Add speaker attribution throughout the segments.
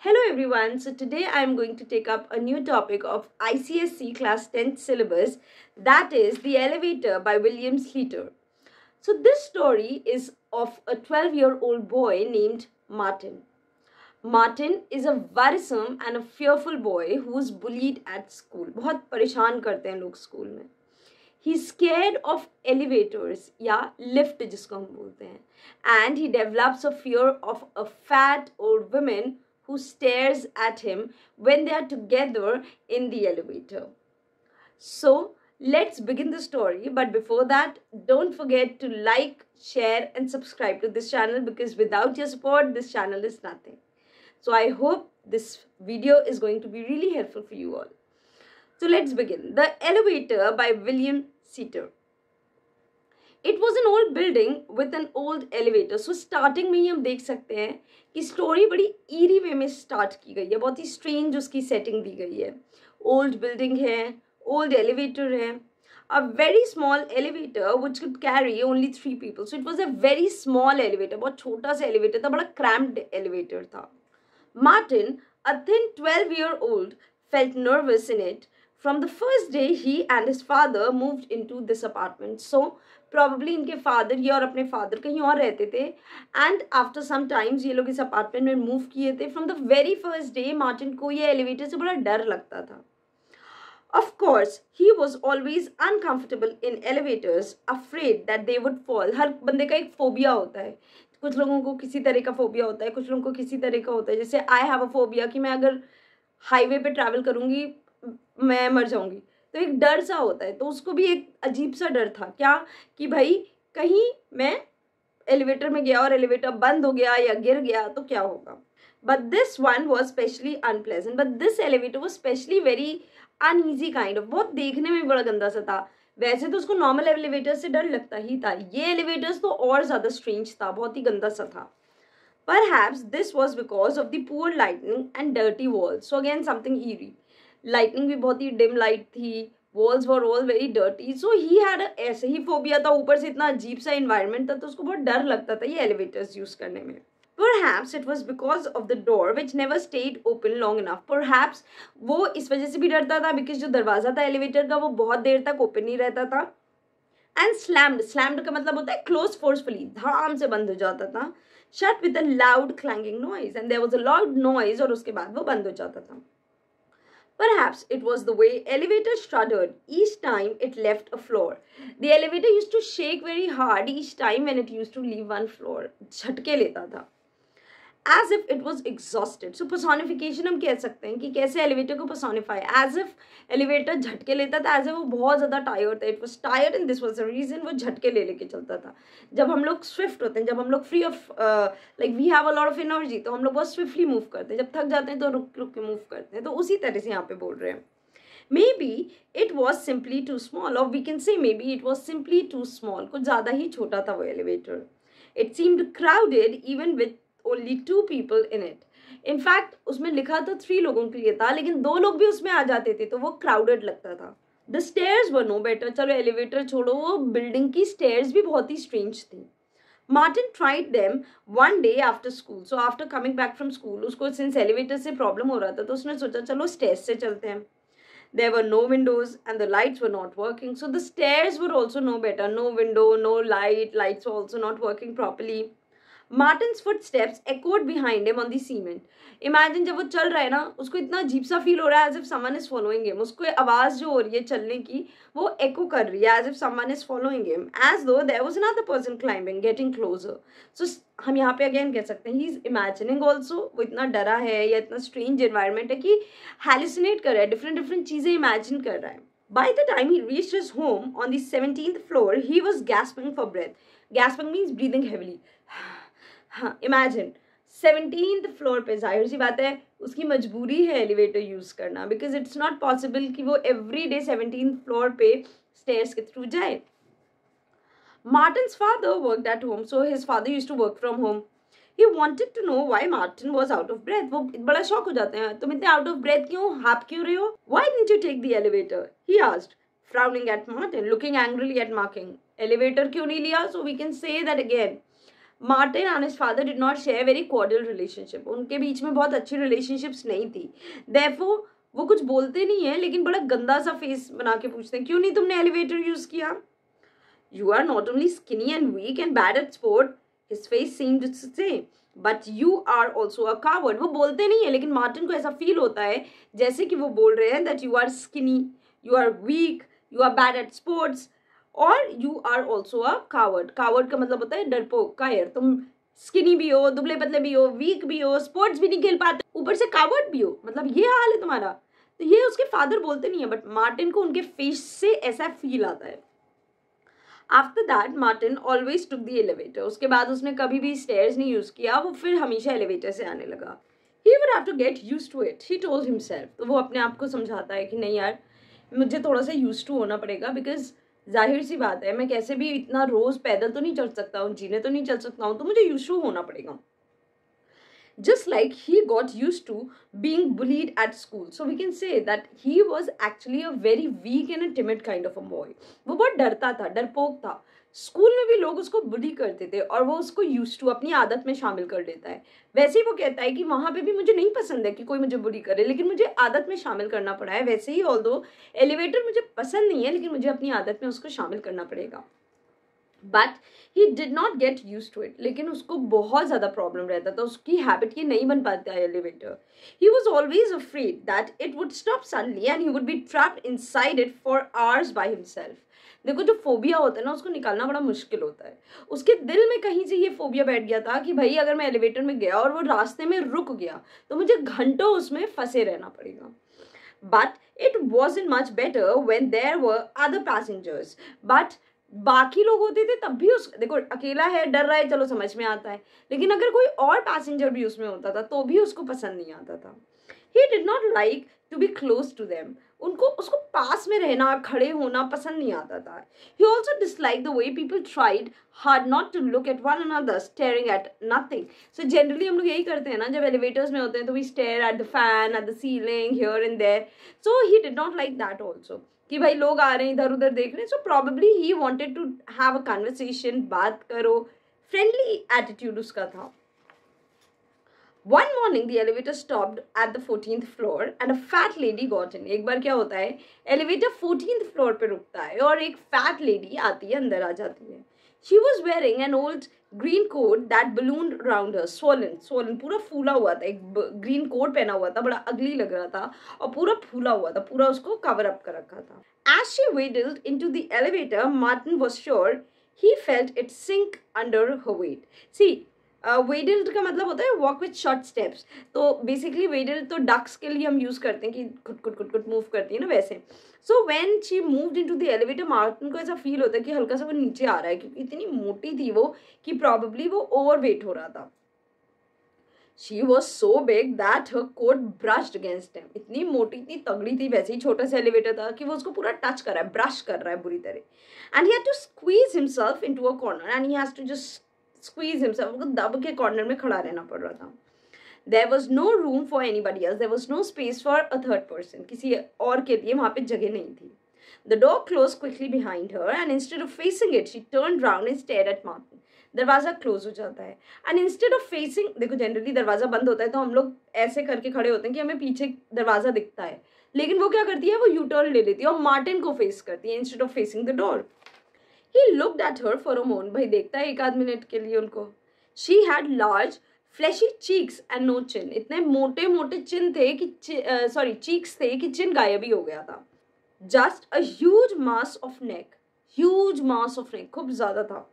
Speaker 1: Hello everyone. So today I am going to take up a new topic of ICSE class 10th syllabus, that is The Elevator by William Sleator. So this story is of a 12-year-old boy named Martin. Martin is a worrisome and a fearful boy who is bullied at school. बहुत परेशान करते हैं लोग school में. He's scared of elevators या lift जिसको हम बोलते हैं, and he develops a fear of a fat old woman who stares at him when they are together in the elevator. So let's begin the story, but before that, don't forget to like, share and subscribe to this channel because without your support, this channel is nothing. So I hope this video is going to be really helpful for you all. So let's begin. The Elevator by William Sleator. It was an old building with an old elevator. So starting में ही हम देख सकते हैं कि story बड़ी eerie वे में start की गई है, बहुत ही स्ट्रेंज उसकी सेटिंग दी गई है. ओल्ड बिल्डिंग है, ओल्ड एलिवेटर है, a very small elevator which could carry only 3 people. So it was a very small elevator, बहुत छोटा सा elevator था, बड़ा cramped elevator था. Martin, a thin 12-year-old, felt nervous in it from the first day he and his father moved into this apartment. So probably इनके father ये और अपने father कहीं और रहते थे, and after some times ये लोग इस apartment में move किए थे. From the very first day Martin को ये elevator से बड़ा डर लगता था. Of course, he was always uncomfortable in elevators, afraid that they would fall. हर बंदे का एक phobia होता है. कुछ लोगों को किसी तरह का phobia होता है, कुछ लोगों को किसी तरह का होता है. जैसे I have a phobia कि मैं अगर highway पे travel करूँगी मैं मर जाऊँगी, तो एक डर सा होता है. तो उसको भी एक अजीब सा डर था, क्या कि भाई कहीं मैं एलिवेटर में गया और एलिवेटर बंद हो गया या गिर गया तो क्या होगा. But this one was specially unpleasant. But this elevator was specially very uneasy kind of. बहुत देखने में बड़ा गंदा सा था. वैसे तो उसको नॉर्मल एलिवेटर से डर लगता ही था, ये एलिवेटर्स तो और ज़्यादा स्ट्रेंज था, बहुत ही गंदा सा था. Perhaps this was because of the poor lighting and dirty walls. So again something eerie. Lightning भी बहुत ही dim light थी, walls were all very dirty. So he had ऐसे ही phobia था, ऊपर से इतना अजीब सा environment था, तो उसको बहुत डर लगता था ये elevators use करने में. Perhaps it was because of the door which never stayed open long enough. Perhaps वो इस वजह से भी डरता था because जो दरवाजा था elevator का वो बहुत देर तक open नहीं रहता था. And slammed का मतलब होता है close forcefully, धाम से बंद हो जाता था. Shut with a loud clanging noise, and there was a loud noise और उसके बाद वो बंद हो जाता था. Perhaps it was the way elevator shuddered each time it left a floor. The elevator used to shake very hard each time when it used to leave one floor. झटके लेता था. As if it was exhausted. So personification हम कह सकते हैं कि कैसे elevator को personify. As if elevator झटके लेता था, as if वो बहुत ज़्यादा tired था. It was tired and this was the reason वो झटके ले लेके चलता था. जब हम लोग swift होते हैं, जब हम लोग free of like we have a lot of energy, तो हम लोग बहुत swiftly move करते हैं. जब थक जाते हैं तो रुक रुक के move करते हैं. तो उसी तरह से यहाँ पे बोल रहे हैं. Maybe it was simply too small, or we can say maybe it was simply too small. कुछ ज़्यादा ही छोटा था वो elevator. It seemed crowded even with only 2 people in it. In fact, उसमें लिखा तो 3 लोगों के लिए था, लेकिन 2 लोग भी उसमें आ जाते थे, तो वो crowded लगता था. The stairs were no better. चलो elevator छोड़ो, वो building की stairs भी बहुत ही strange थी. Martin tried them one day after school. So after coming back from school, उसको since elevator से problem हो रहा था, तो उसने सोचा चलो stairs से चलते हैं. There were no windows and the lights were not working. So the stairs were also no better. No window, no light. Lights were also not working properly. Martin's footsteps echoed behind him on the cement. Imagine जब वो चल रहा है ना, उसको इतना अजीब सा फील हो रहा है as if someone is following him. उसको आवाज़ जो हो रही है चलने की वो echo कर रही है as if someone is following him, as though there was another person climbing, getting closer. So हम यहाँ पे again कह सकते हैं he is imagining also. वो इतना डरा है या इतना strange environment है कि hallucinate कर रहा है, different चीज़ें imagine कर रहा है. By the time he reached his home on the 17th floor, he was gasping for breath. Gasping means breathing heavily. हाँ, इमेजिन 17th फ्लोर पे, जाहिर सी बात है उसकी मजबूरी है एलिवेटर यूज़ करना, बिकॉज इट्स नॉट पॉसिबल कि वो एवरी डे 17th फ्लोर पे स्टेयर्स के थ्रू जाए. Martin's father worked at home, so his father used to work from home. He wanted to know why Martin was out of breath. वो बड़ा शौक हो जाते हैं, तुम इतने आउट ऑफ ब्रेथ क्यों, हाफ क्यों रहे हो? Why didn't you take the elevator? He asked, frowning at Martin, looking angrily at Martin. Elevator क्यों नहीं लिया? So we can say that again. Martin and his father did not share very cordial relationship, उनके बीच में बहुत अच्छी relationships नहीं थी। Therefore वो कुछ बोलते नहीं है, लेकिन बड़ा गंदा सा फेस बना के पूछते हैं, क्यों नहीं तुमने एलिवेटर यूज किया? You are not only skinny and weak and bad at sport, his face seemed to say, but you are also a coward. वो बोलते नहीं है, लेकिन मार्टिन को ऐसा फील होता है जैसे कि वो बोल रहे हैं that you are skinny, you are weak, you are bad at sports, और you are also a coward. Coward का मतलब होता है डरपोक, कायर। तुम स्किनी भी हो, दुबले पतले भी हो, वीक भी हो, स्पोर्ट्स भी नहीं खेल पाते, ऊपर से कावर्ड भी हो, मतलब ये हाल है तुम्हारा। तो ये उसके फादर बोलते नहीं है, बट मार्टिन को उनके फेस से ऐसा फील आता है। After that Martin always took the elevator, उसके बाद उसने कभी भी स्टेयर्स नहीं यूज किया, वो फिर हमेशा एलिवेटर से आने लगा। He would have to get used to it, he told himself. तो वो अपने आप को समझाता है कि नहीं यार, मुझे थोड़ा सा यूज टू होना पड़ेगा, बिकॉज जाहिर सी बात है मैं कैसे भी इतना रोज पैदल तो नहीं चल सकता हूँ, जीने तो नहीं चल सकता हूँ, तो मुझे यूज टू होना पड़ेगा। Just like he got used to being bullied at school. So we can say that he was actually a very weak and a timid kind of a boy. वो बहुत डरता था, डरपोक था। स्कूल में भी लोग उसको बुली करते थे और वो उसको यूज्ड टू अपनी आदत में शामिल कर लेता है। वैसे ही वो कहता है कि वहाँ पे भी मुझे नहीं पसंद है कि कोई मुझे बुली करे, लेकिन मुझे आदत में शामिल करना पड़ा है। वैसे ही ऑल्दो एलिवेटर मुझे पसंद नहीं है, लेकिन मुझे अपनी आदत में उसको शामिल करना पड़ेगा। But he did not get use to it, लेकिन उसको बहुत ज़्यादा प्रॉब्लम रहता था, उसकी हैबिट ये नहीं बन पाता है elevator. He was always afraid that it would stop suddenly and he would be trapped inside it for hours by himself. देखो जो फोबिया होता है ना, उसको निकालना बड़ा मुश्किल होता है। उसके दिल में कहीं से ये फोबिया बैठ गया था कि भाई अगर मैं एलिवेटर में गया और वो रास्ते में रुक गया तो मुझे घंटों उसमें फंसे रहना पड़ेगा। But it wasn't much better when there were other passengers. But बाकी लोग होते थे तब भी उस, देखो अकेला है, डर रहा है, चलो समझ में आता है, लेकिन अगर कोई और पैसेंजर भी उसमें होता था तो भी उसको पसंद नहीं आता था। He did not like to be close to them, उनको उसको पास में रहना, खड़े होना पसंद नहीं आता था। He also dislike the way people tried hard not to look at one another staring at nothing. So generally हम लोग यही करते हैं ना, जब एलिवेटर्स में होते हैं तो we stare at the fan, at the ceiling, here and there. So he did not like that also, कि भाई लोग आ रहे हैं इधर उधर देख रहे हैं। So probably he wanted to have a conversation, बात करो, फ्रेंडली एटीट्यूड उसका था। One morning the elevator stopped at the 14th floor and a fat lady got in. एक बार क्या होता है, एलिवेटर 14th फ्लोर पे रुकता है और एक फैट लेडी आती है, अंदर आ जाती है। She was wearing an old green coat that ballooned around her, swollen, पूरा फूला हुआ था, एक ग्रीन कोट पहना हुआ था, बड़ा अगली लग रहा था और पूरा फूला हुआ था, पूरा उसको कवर अप कर रखा था। As she waddled into the elevator, Martin was sure he felt it sink under her weight. See, वेडल्ड का मतलब होता है वॉक विथ शॉर्ट स्टेप्स। तो बेसिकली वेडल्ड तो डक्स के लिए हम यूज़ करते हैं कि कुट मूव करती है ना, वैसे। So when she moved into the elevator, Martin को ऐसा फील होता है कि हल्का सा वो नीचे आ रहा है, क्योंकि इतनी मोटी थी वो कि प्रॉबेबली वो ओवरवेट हो रहा था। She was so big that her coat brushed against him, इतनी मोटी, इतनी तगड़ी थी, वैसे ही छोटा सा एलिवेटर था कि वो उसको पूरा टच कर रहा है, ब्रश कर रहा है बुरी तरह। And he had to squeeze himself into a corner and he has to just squeeze himself, उसको दब के कॉर्नर में खड़ा रहना पड़ रहा था। There was no room for anybody else, there was no space for a third person, किसी और के लिए वहाँ पे जगह नहीं थी। The door closed quickly behind her and instead of facing it, she turned round and stared at Martin. दरवाज़ा क्लोज हो जाता है and instead of facing, देखो जनरली दरवाज़ा बंद होता है तो हम लोग ऐसे करके खड़े होते हैं कि हमें पीछे दरवाज़ा दिखता है, लेकिन वो क्या करती है, वो यू टर्न ले लेती है और मार्टिन को फेस करती है instead of facing the door. He looked at her for a moment. भाई देखता है एक आध मिनट के लिए उनको। She had large, fleshy cheeks and no chin. इतने मोटे मोटे चिन थे कि cheeks थे कि चिन गायब ही हो गया था। Just a huge mass of neck. खूब ज़्यादा था।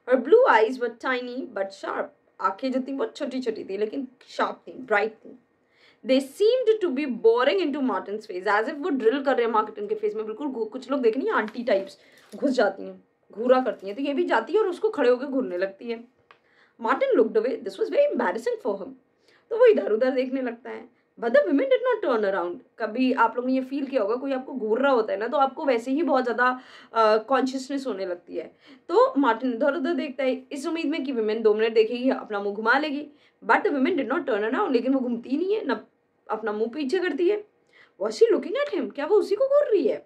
Speaker 1: Her blue eyes were tiny but sharp. आँखें जो थी बहुत छोटी छोटी थी लेकिन शार्प थी, ब्राइट थी। They seemed to be boring into Martin's face, as if वो ड्रिल कर रहे हैं मार्टिन के फेस में। बिल्कुल कुछ लोग देखे नहीं, आंटी टाइप्स घुस जाती हैं, घूरा करती हैं, तो ये भी जाती है और उसको खड़े होकर घूरने लगती है। Martin looked away, this was very embarrassing for him. तो वो इधर उधर देखने लगता है। But the women did not turn around. कभी आप लोगों ने ये फील किया होगा, कोई आपको घूर रहा होता है ना, तो आपको वैसे ही बहुत ज़्यादा कॉन्शियसनेस होने लगती है। तो मार्टिन इधर उधर देखता है इस उम्मीद में कि वुमेन 2 मिनट देखेगी, अपना मुंह घुमा लेगी। But the women did not turn around, लेकिन वो घूमती नहीं है, ना अपना मुंह पीछे करती है। Was she looking at him? क्या वो उसी को घूर रही है?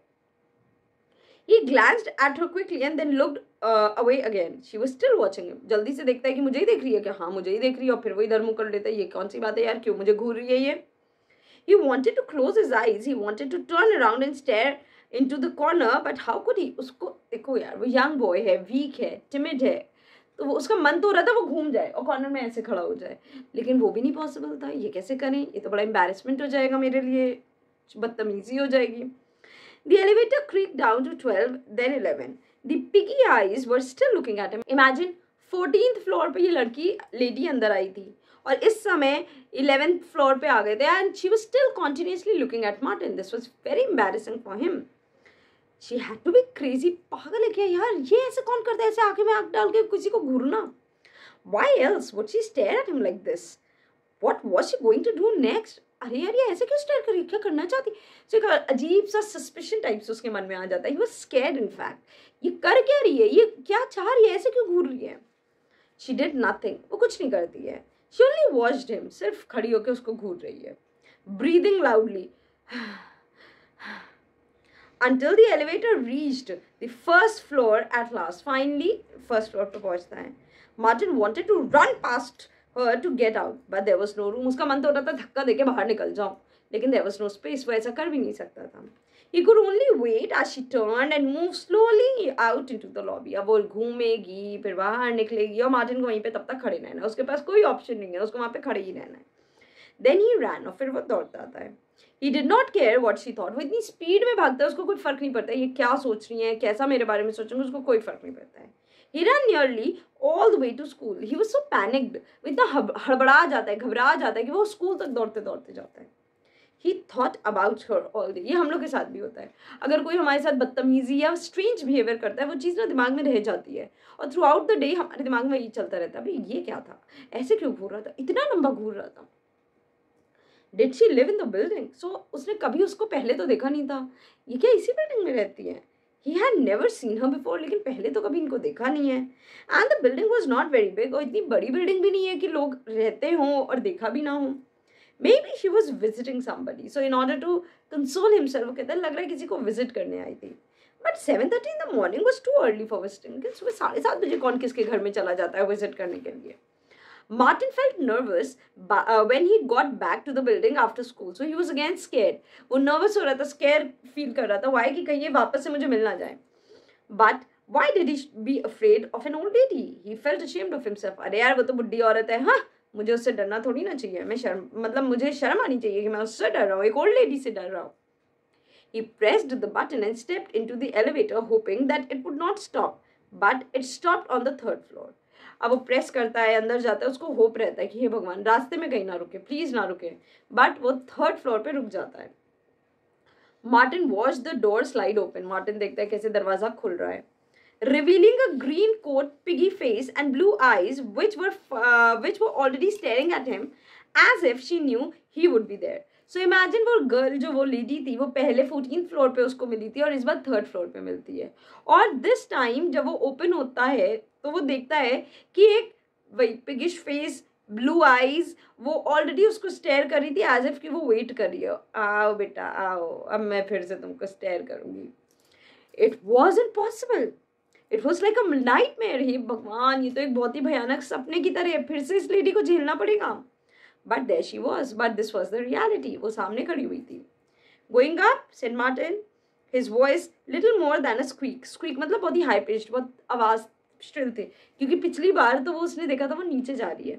Speaker 1: He glanced at her quickly and then looked away again. She was still watching him. जल्दी से देखता है कि मुझे ही देख रही है क्या, हाँ मुझे ही देख रही है, और फिर वो इधर मुंह कर लेता है, ये कौन सी बात है यार, क्यों मुझे घूर रही है ये. He wanted to close his eyes, he wanted to turn around and stare into the corner, but how could he? उसको देखो यार, वो young boy है, weak है, timid है, तो वो उसका मन तो हो रहा था वो घूम जाए और कॉर्नर में ऐसे खड़ा हो जाए, लेकिन वो भी नहीं पॉसिबल था. ये कैसे करें, ये तो बड़ा एम्बैरेसमेंट हो जाएगा मेरे लिए, बदतमीजी हो जाएगी. The elevator creaked down to 12, then 11. The piggy eyes were still looking at him. Imagine 14th floor पे ये लड़की लेडी अंदर आई थी और इस समय 11th floor पे आ गए थे, and she was still continuously looking at Martin. This was very embarrassing for him. She had to be crazy. पागल है क्या यार, ये ऐसे कौन करता है, ऐसे आंखें में आंख डाल के किसी को घूरना. Why else would she stare at him like this? What was she going to do next? अरे यार ये ऐसे क्यों स्टेयर कर रही है, क्या करना चाहती. सो एक अजीब सा सस्पिशन टाइप से उसके मन में आ जाता है. He was scared in fact. ये कर क्या रही है, ये क्या चाह रही है, ऐसे क्यों घूर रही है. She did nothing. वो कुछ नहीं करती है. She only watched him. सिर्फ खड़ी होकर उसको घूर रही है, breathing loudly. Until the elevator reached the first floor at last. Finally, first floor पे पहुंचता है. Martin wanted to run past her to get out, but there was no room. उसका मन तो हो रहा था धक्का देके बाहर निकल जाऊं, लेकिन there was no space. वो ऐसा कर भी नहीं सकता था. He could only wait as she turned and moved slowly out into the lobby. अब वो घूमेगी, फिर बाहर निकलेगी और मार्टिन को वहीं पे तब तक खड़े रहना है. उसके पास कोई ऑप्शन नहीं है, उसको वहाँ पे खड़े ही रहना है. Then he ran, और फिर वो दौड़ता आता है. He did not care what she thought. वो इतनी स्पीड में भागता है, उसको कोई फर्क नहीं पड़ता है ये क्या सोच रही है, कैसा मेरे बारे में सोचेंगे, उसको कोई फर्क नहीं पड़ता है. He ran nearly all the way to school. He was so panicked. वो इतना हड़बड़ा जाता है, घबरा जाता है कि वो स्कूल तक दौड़ते दौड़ते जाता है. He thought about her all day. ये हम लोग के साथ भी होता है. अगर कोई हमारे साथ बदतमीजी या स्ट्रेंज बिहेवियर करता है, वो चीज़ ना दिमाग में रह जाती है और थ्रू आउट द डे हमारे दिमाग में ये चलता रहता है, भाई ये क्या था, ऐसे क्यों घूर रहा था, इतना लंबा घूर रहा था. Did she live in the building? So उसने कभी उसको पहले तो देखा नहीं था. ये क्या इसी बिल्डिंग में रहती है? He had never seen her before. लेकिन पहले तो कभी इनको देखा नहीं है. And the building was not very big. और इतनी बड़ी बिल्डिंग भी नहीं है कि लोग रहते हों और देखा भी ना हो. Maybe she was visiting somebody. So in order to console himself, वो कहता है लग रहा है किसी को visit करने आई थी. But 7:30 in the morning was too early for visiting. सुबह 7:30 बजे कौन किसके घर में चला जाता है visit करने के लिए. Martin felt nervous when he got back to the building after school. So he was again scared. वो nervous हो रहा था, scared feel कर रहा था. Why कि कहीं ये वापस से मुझे मिल ना जाए. But why did he be afraid of an old lady? He felt ashamed of himself. अरे यार वो तो बुढ़ी औरत है, हाँ मुझे उससे डरना थोड़ी ना चाहिए. मुझे शर्म आनी चाहिए कि मैं उससे डर रहा हूँ, एक old lady से डर रहा हूँ. He pressed the button and stepped into the elevator, hoping that it would not stop. But it stopped on the 3rd floor. अब वो प्रेस करता है, अंदर जाता है, उसको होप रहता है कि हे भगवान रास्ते में कहीं ना रुके, प्लीज ना रुके. बट वो 3rd फ्लोर पे रुक जाता है. Martin watch the door slide open. Martin देखता है कैसे दरवाजा खुल रहा है. Revealing a green coat, piggy face and blue eyes which were already staring at him as if she knew he would be there. So imagine वो girl जो वो लेडी थी वो पहले 14th फ्लोर पे उसको मिली थी और इस बार 3rd फ्लोर पे मिलती है. और दिस टाइम जब वो ओपन होता है तो वो देखता है कि एक वही पिगिश फेस, ब्लू आईज, वो ऑलरेडी उसको स्टेयर कर रही थी एज इफ कि वो वेट कर रही है. आओ बेटा आओ, अब मैं फिर से तुमको स्टेयर करूंगी. It was impossible. It was like a nightmare. हे भगवान, ये तो एक बहुत ही भयानक सपने की तरह है, फिर से इस लेडी को झेलना पड़ेगा. But there she was. But this was the reality. वो सामने खड़ी हुई थी. Going up, said Martin. His voice little more than a squeak. Squeak मतलब बहुत ही high pitched, बहुत आवाज still थे. क्योंकि पिछली बार तो वो उसने देखा था वो नीचे जा रही है.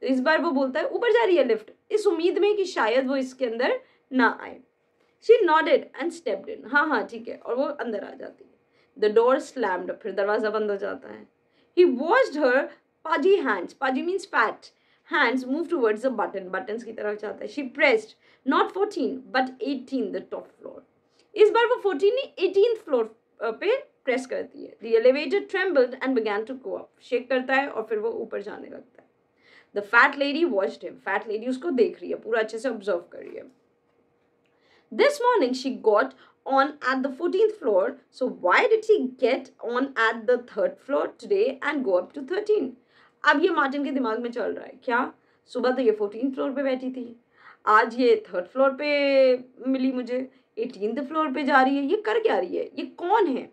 Speaker 1: तो इस बार वो बोलता है ऊपर जा रही है लिफ्ट, इस उम्मीद में कि शायद वो इसके अंदर ना आए. She nodded and stepped in. हाँ हाँ ठीक है. और वो अंदर आ जाती है. The door slammed. फिर दरवाजा बंद हो जाता है. He watched her pudgy hands. Pudgy means fat. Hands move towards the button. Buttons की तरफ जाता है. She pressed not 14 but 18 the top floor. इस बार वो 14 नहीं 18th floor पे प्रेस करती है. The elevator trembled and began to go up. Shake करता है और फिर वो ऊपर जाने लगता है. The fat lady watched him. Fat lady उसको देख रही है, पूरा अच्छे से ऑब्जर्व कर रही है. This morning she got on at the 14th floor. So why did she get on at the 3rd floor today and go up to 13? अब ये मार्टिन के दिमाग में चल रहा है क्या, सुबह तो ये 14th फ्लोर पे बैठी थी, आज ये 3rd फ्लोर पे मिली मुझे, 18th फ्लोर पे जा रही है, ये कर क्या रही है, ये कौन है.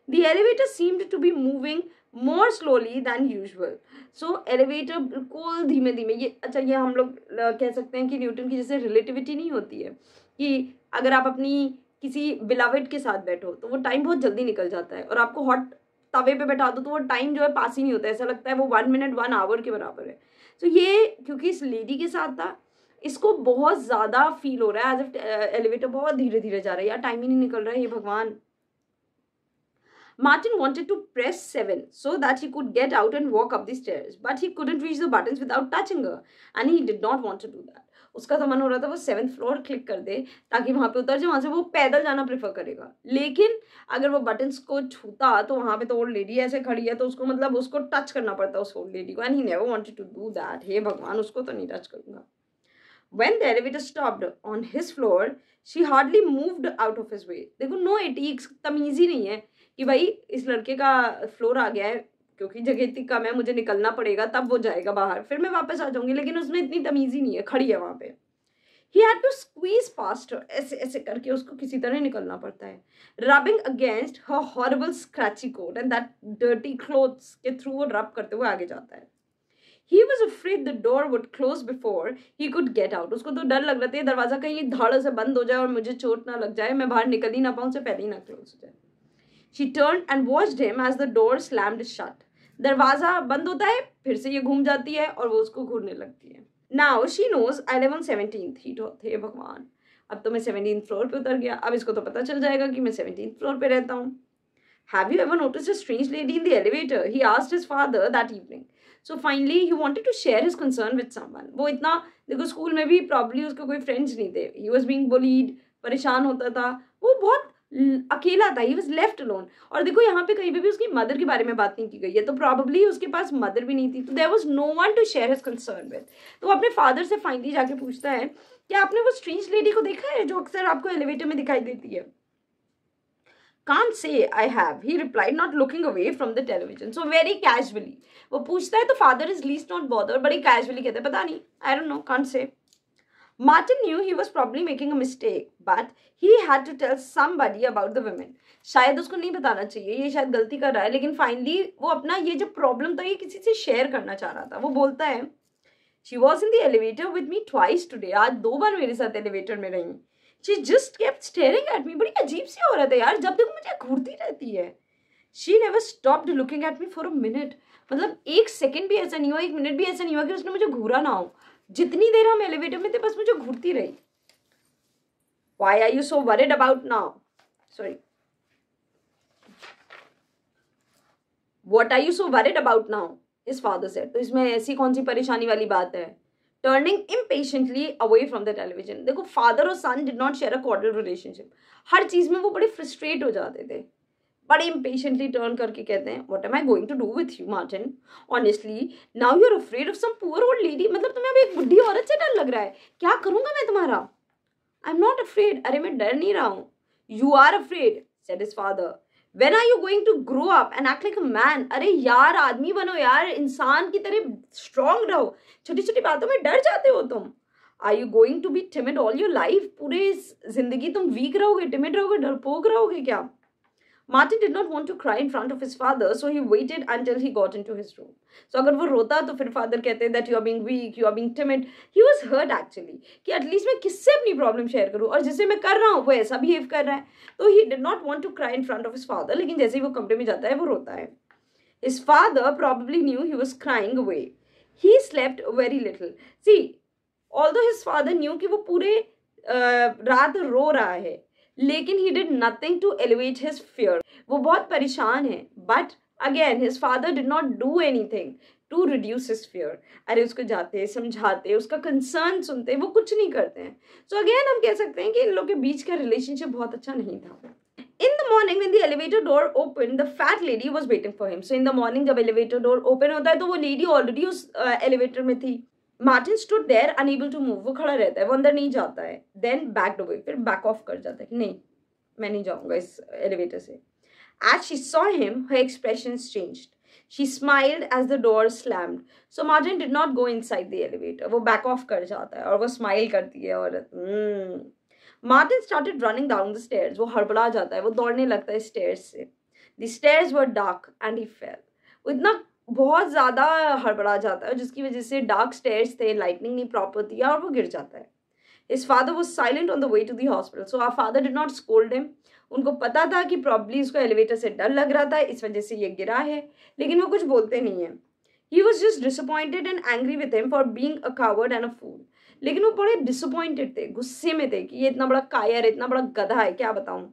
Speaker 1: The elevator seemed to be moving more slowly than usual. So elevator बिल्कुल धीमे धीमे, ये अच्छा ये हम लोग कह सकते हैं कि न्यूटन की जैसे रिलेटिविटी नहीं होती है कि अगर आप अपनी किसी बिलावेड के साथ बैठो तो वो टाइम बहुत जल्दी निकल जाता है, और आपको हॉट तवे पे बैठा दो तो वो टाइम जो है पास ही नहीं होता है, ऐसा लगता है वो 1 मिनट 1 आवर के बराबर है। तो ये क्योंकि इस लेडी के साथ था, इसको बहुत ज़्यादा फील हो रहा है एज इफ एलिवेटर बहुत धीरे धीरे जा रहा है, यार टाइम ही नहीं निकल रहा है, ये भगवान। Martin wanted to press 7 so that he could get out and walk up the stairs, but he couldn't reach the buttons without touching her, and he did not want to do that. उसका तो मन हो रहा था वो 7th floor click कर दे ताकि वहां पे उतर जाए, वहां से वो पैदल जाना प्रेफर करेगा, लेकिन अगर वो बटन्स को छूता तो वहां पे तो ओल्ड लेडी ऐसे खड़ी है तो उसको मतलब उसको टच करना पड़ता उस ओल्ड लेडी को, and he never wanted to do that. हे भगवान, उसको तो नहीं टच करूंगा। When the elevator stopped on his floor, she hardly moved out of his way. देखो नो एटीक्स, तमीज ही नहीं है कि भाई इस लड़के का फ्लोर आ गया है, क्योंकि जगह इतनी कम है, मुझे निकलना पड़ेगा, तब वो जाएगा बाहर, फिर मैं वापस आ जाऊंगी, लेकिन उसमें इतनी तमीज ही नहीं है, खड़ी है वहां पे। He had to squeeze past her, ऐसे ऐसे करके उसको किसी तरह निकलना पड़ता है, rubbing against her horrible scratchy coat and that dirty clothes के थ्रू वो रब करते हुए आगे जाता है। He was afraid the door would close before he could get out. उसको तो डर लग रहा था दरवाजा कहीं धड़ से बंद हो जाए और मुझे चोट ना लग जाए, मैं बाहर निकल ही ना पाऊं, से पहले ही ना क्लोज हो जाए। She turned and watched him as the door slammed shut. दरवाजा बंद होता है, फिर से ये घूम जाती है और वो उसको घूरने लगती है। Now she knows I live on 17th. हे भगवान, अब तो मैं 17th फ्लोर पे उतर गया, अब इसको तो पता चल जाएगा कि मैं 17th फ्लोर पे रहता हूँ। Have you ever noticed a strange lady in the elevator? He asked his father that evening. So finally he wanted to share his concern with someone. वो इतना, देखो स्कूल में भी प्रॉब्ली उसके कोई फ्रेंड्स नहीं थे, he was being bullied, परेशान होता था, वो बहुत अकेला था, he was left alone। और देखो यहाँ पे कहीं पे भी उसकी मदर के बारे में बात नहीं की गई है, तो प्रॉब्ली उसके पास मदर भी नहीं थी, तो there was no one to share his concern with। तो वो अपने फादर से फाइनली जाके पूछता है कि आपने वो स्ट्रेंज लेडी को देखा है जो अक्सर आपको एलिवेटर में दिखाई देती है। Can't say I have, he replied, not looking away from the television. So very casually वो पूछता है तो father is least not bothered, बड़ी casually कहते हैं पता नहीं, I don't know, can't say. Martin knew he was probably making a mistake, but he had to tell somebody about the women. शायद उसको नहीं बताना चाहिए, ये शायद गलती कर रहा है, लेकिन फाइनली वो अपना ये जो प्रॉब्लम था ये किसी से शेयर करना चाह रहा था। वो बोलता है She was in the elevator with me twice today. आज 2 बार मेरे साथ एलिवेटर में रही। She just kept staring at me. बड़ी अजीब सी औरत है यार, जब देखो मुझे घूरती रहती है। She never stopped looking at me for a minute. मतलब 1 सेकंड भी ऐसा नहीं हुआ, 1 मिनट भी ऐसा नहीं हुआ कि उसने मुझे घूरा ना हो। जितनी देर हम एलिवेटर में थे बस मुझे घूरती रही। Why are you so worried about now? Sorry. What are you so worried about now? His father said. तो इसमें ऐसी कौन सी परेशानी वाली बात है? Turning impatiently away from the television. देखो फादर और सन did not share a cordial relationship. हर चीज में वो बड़े फ्रस्ट्रेट हो जाते थे, बड़े impatiently turn करके कहते हैं What am I going to do with you, Martin? Honestly, now you're afraid of some poor old lady. मतलब तुम्हें अब एक बुढ़ी औरत से डर लग रहा है, क्या करूंगा मैं तुम्हारा? I'm not afraid. अरे मैं डर नहीं रहा हूँ। You are afraid, said his father. When are you going to grow up and act like a man? अरे यार आदमी बनो यार, इंसान की तरह स्ट्रॉन्ग रहो, छोटी छोटी बातों में डर जाते हो तुम। Are you going to be timid all your life? पूरे जिंदगी तुम वीक रहोगे, टिमिड रहोगे, डरपोक रहोगे क्या? Martin did not want to cry in front of his father, so he waited until he got into his room. So अगर वो रोता तो फिर father कहते that you are being weak, you are being timid. He was hurt actually कि at least मैं किससे अपनी problem share करूँ, और जिसे मैं कर रहा हूँ वो ऐसा behave कर रहा है। तो he did not want to cry in front of his father, लेकिन जैसे ही वो कमरे में जाता है वो रोता है। His father probably knew he was crying away. He slept very little. See, although his father knew कि वो पूरे रात रो रहा है, लेकिन he did nothing to elevate his fear. वो बहुत परेशान है, but again his father did not do anything to reduce his fear. अरे उसको जाते समझाते, उसका कंसर्न सुनते, वो कुछ नहीं करते हैं। So again हम कह सकते हैं कि इन लोगों के बीच का रिलेशनशिप बहुत अच्छा नहीं था। In the morning when the elevator door opened, the fat lady was waiting for him. So in the morning जब elevator door open होता है तो वो lady already उस elevator में थी। Martin stood there unable to move. वो खड़ा रहता है, वो अंदर नहीं जाता है। Then backed away. फिर back off कर जाता है कि नहीं मैं नहीं जाऊंगा इस elevator से। As she saw him, her expressions changed. She smiled as the door slammed. So Martin did not go inside the elevator. वो back off कर जाता है और वो smile करती है औरत। Martin started running down the stairs. वो हड़बड़ा जाता है, वो दौड़ने लगता है stairs से। The stairs were dark and he fell. वो इतना बहुत ज़्यादा हड़बड़ा जाता है जिसकी वजह से डार्क स्टेयर्स थे, लाइटनिंग नहीं प्रॉपर थी और वो गिर जाता है. His father was silent on the way to the hospital, so our father did not scold him. उनको पता था कि प्रॉब्ली इसको एलिवेटर से डर लग रहा था, इस वजह से ये गिरा है, लेकिन वो कुछ बोलते नहीं है. He was just disappointed and angry with him for being a coward and a fool. लेकिन वो बड़े disappointed थे, गुस्से में थे कि ये इतना बड़ा कायर है, इतना बड़ा गधा है, क्या बताऊं.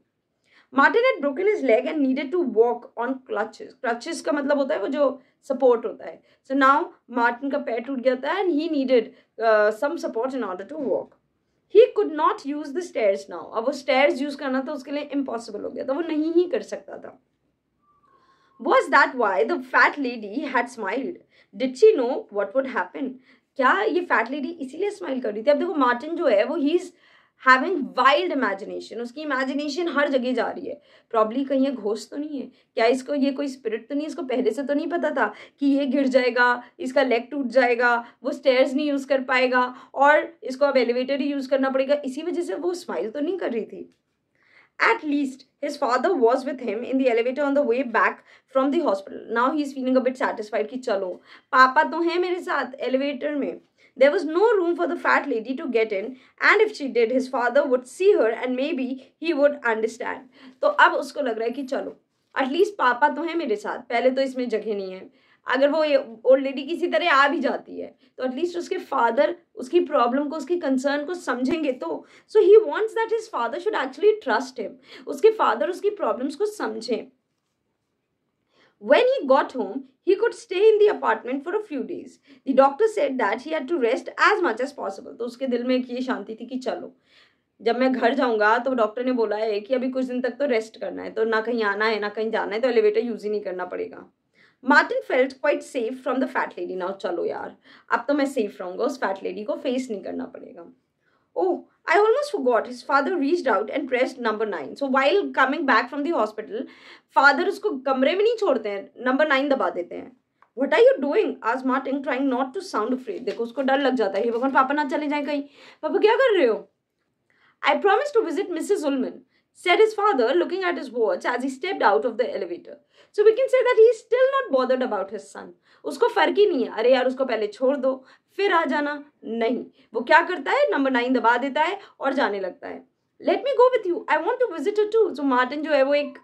Speaker 1: Martin had broken his leg and needed to walk on crutches. Crutches का मतलब होता है वो जो support होता है. So now Martin का पैर टूट गया था and he needed some support in order to walk. He could not use the stairs now. अब वो stairs use करना तो उसके लिए impossible हो गया था, वो नहीं ही कर सकता था. Was that why the fat lady had smiled? Did she know what would happen? क्या ये fat lady इसीलिए smile कर रही थी? अब देखो मार्टिन जो है वो he's having wild imagination. उसकी imagination हर जगह जा रही है. Probably कहीं ये घोस्ट तो नहीं है, क्या इसको ये कोई spirit तो नहीं, इसको पहले से तो नहीं पता था कि ये गिर जाएगा, इसका leg टूट जाएगा, वो stairs नहीं use कर पाएगा और इसको अब elevator ही use करना पड़ेगा. इसी वजह से वो smile तो नहीं कर रही थी. At least his father was with him in the elevator on the way back from the hospital. Now he is feeling a bit satisfied कि चलो पापा तो हैं मेरे साथ elevator में. There was no room for the fat lady to get in, and if she did, his father would see her and maybe he would understand. तो अब उसको लग रहा है कि चलो at least पापा तो हैं मेरे साथ, पहले तो इसमें जगह नहीं है. अगर वो ओल्ड लेडी किसी तरह आ भी जाती है तो एटलीस्ट उसके फादर उसकी प्रॉब्लम को, उसकी कंसर्न को समझेंगे तो. So he wants that his father should actually trust him, उसके फादर उसकी प्रॉब्लम्स को समझें. When he got home, he could stay in the apartment for a few days. The doctor said that he had to rest as much as possible. तो उसके दिल में एक ये शांति थी कि चलो जब मैं घर जाऊंगा तो डॉक्टर ने बोला है कि अभी कुछ दिन तक तो रेस्ट करना है, तो ना कहीं आना है ना कहीं जाना है, तो एलिवेटर यूज ही नहीं करना पड़ेगा. Martin felt quite safe from the fat lady. Now चलो यार अब तो मैं safe रहूंगा, उस fat lady को face नहीं करना पड़ेगा. Oh, I almost forgot. His father reached out and pressed number 9. So while coming back from the hospital, father उसको कमरे में नहीं छोड़ते हैं, number 9 दबा देते हैं. What are you doing? asked Martin, trying not to sound afraid. देखो उसको डर लग जाता है, हे भगवान पापा ना चले जाएं कहीं. पापा क्या कर रहे हो? I promised to visit Mrs. Ullman, said his father, looking at his watch as he stepped out of the elevator. So we can say that he is still not bothered about his son. उसको फर्क ही नहीं है, अरे यार उसको पहले छोड़ दो फिर आ जाना. नहीं, वो क्या करता है, नंबर 9 दबा देता है और जाने लगता है. Let me go with you. I want to visit her too. So Martin जो है वो एक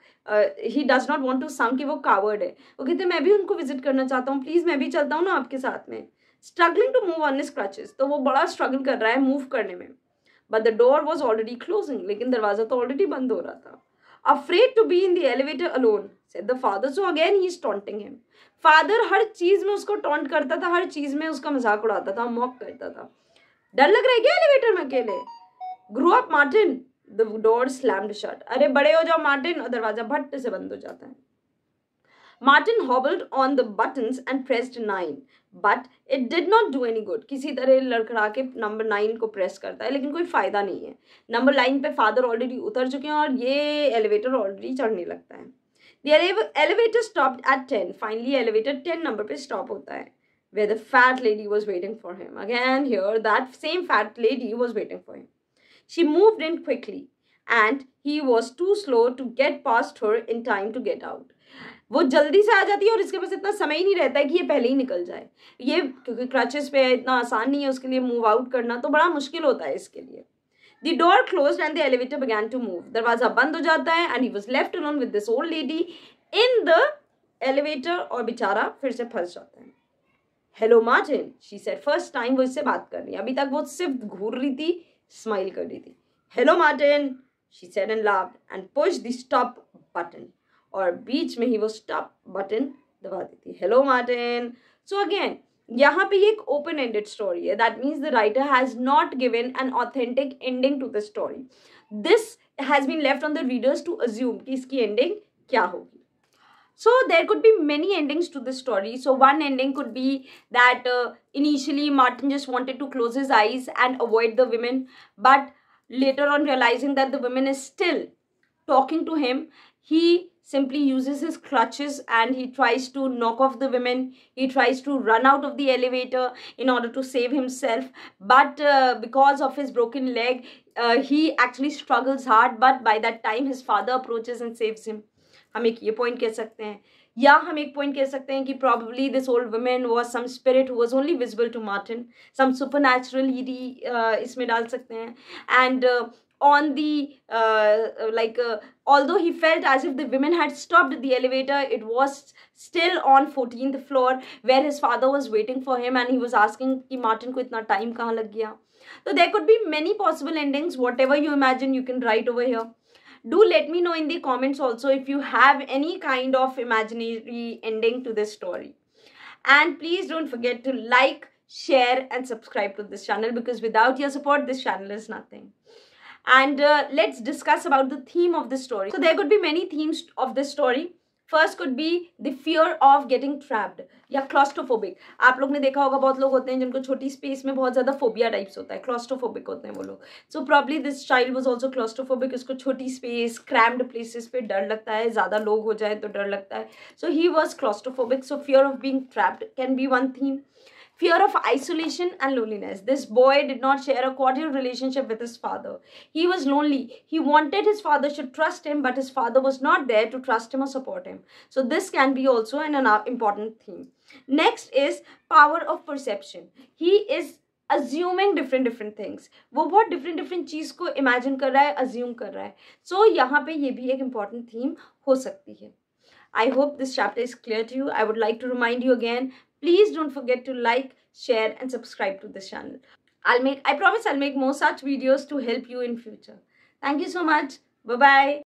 Speaker 1: he does not want to sound कि वो coward है. वो कहते हैं मैं भी उनको विजिट करना चाहता हूँ, प्लीज मैं भी चलता हूँ ना आपके साथ में. Struggling to move on his crutches. तो वो बड़ा स्ट्रगल कर रहा है मूव करने में. But the door was already closing. लेकिन दरवाजा तो ऑलरेडी बंद हो रहा था. Afraid to be in the elevator alone, said the father. So again he is taunting him. Father हर चीज में उसको टॉन्ट करता था, हर चीज में उसका मजाक उड़ाता था, मॉक करता था. डर लग रहा है क्या एलिवेटर में अकेले? Grow up, Martin. The door slammed shut. अरे बड़े हो जाओ मार्टिन, और दरवाजा भट्ट से बंद हो जाता है. Martin hobbled on the buttons and pressed 9, but it did not do any good. किसी तरह लड़खड़ा के नंबर 9 को प्रेस करता है लेकिन कोई फायदा नहीं है. नंबर 9 पे फादर ऑलरेडी उतर चुके हैं और ये एलिवेटर ऑलरेडी चढ़ने लगता है. The elevator stopped at 10. Finally elevator 10 number पे स्टॉप होता है, where the fat lady was waiting for him. Again here that same fat lady was waiting for him. She moved in quickly and he was too slow to get past her in time to get out. वो जल्दी से आ जाती है और इसके पास इतना समय ही नहीं रहता है कि ये पहले ही निकल जाए. ये क्योंकि क्रचेस पे इतना आसान नहीं है उसके लिए मूव आउट करना, तो बड़ा मुश्किल होता है इसके लिए. The door closed and the elevator began to move. दरवाजा बंद हो जाता है and he was left alone with this old lady in the elevator और बेचारा फिर से फंस जाता है. Hello Martin, she said. First time वो इससे बात कर रही है, अभी तक वो सिर्फ घूर रही थी, स्माइल कर रही थी. Hello Martin, she said and laughed and pushed the stop button. और बीच में ही वो स्टॉप बटन दबा देती है. Hello Martin. सो अगेन यहाँ पे ये एक ओपन एंडेड स्टोरी है. That means the writer has not given an authentic ending to the story. This has been left on the readers to assume कि इसकी एंडिंग क्या होगी. So there could be many endings to this story. So one ending could be that initially Martin just wanted to close his eyes and avoid the women, but later on realizing that the woman is still talking to him, he simply uses his crutches and he tries to knock off the women. He tries to run out of the elevator in order to save himself. But because of his broken leg, he actually struggles hard. But by that time, his father approaches and saves him. हम एक ये point कह सकते हैं, या हम एक point कह सकते हैं कि probably this old woman was some spirit who was only visible to Martin, some supernatural ED इसमें डाल सकते हैं. And on the although he felt as if the women had stopped the elevator, it was still on 14th floor where his father was waiting for him and he was asking कि Martin को इतना time कहाँ लग गया. So there could be many possible endings. Whatever you imagine, you can write over here. Do let me know in the comments also if you have any kind of imaginary ending to this story. And please don't forget to like, share and subscribe to this channel, because without your support, this channel is nothing. And let's discuss about the theme of this story. So there could be many themes of this story. First could be the fear of getting trapped या claustrophobic. आप लोग ने देखा होगा बहुत लोग होते हैं जिनको छोटी स्पेस में बहुत ज़्यादा फोबिया टाइप्स होता है, claustrophobic होते हैं वो लोग. So probably this child was also claustrophobic. उसको छोटी स्पेस, crammed places पे डर लगता है, ज़्यादा लोग हो जाए तो डर लगता है. So he was claustrophobic. So fear of being trapped can be one theme. Fear of isolation and loneliness. This boy did not share a cordial relationship with his father. He was lonely. He wanted his father should trust him, but his father was not there to trust him or support him. So this can be also an important theme. Next is power of perception. He is assuming different things. वो बहुत different चीज़ को imagine कर रहा है, assume कर रहा है. So यहाँ पे ये भी एक important theme हो सकती है. I hope this chapter is clear to you. I would like to remind you again, please don't forget to like, share and subscribe to this channel. I promise I'll make more such videos to help you in future. Thank you so much. Bye-bye.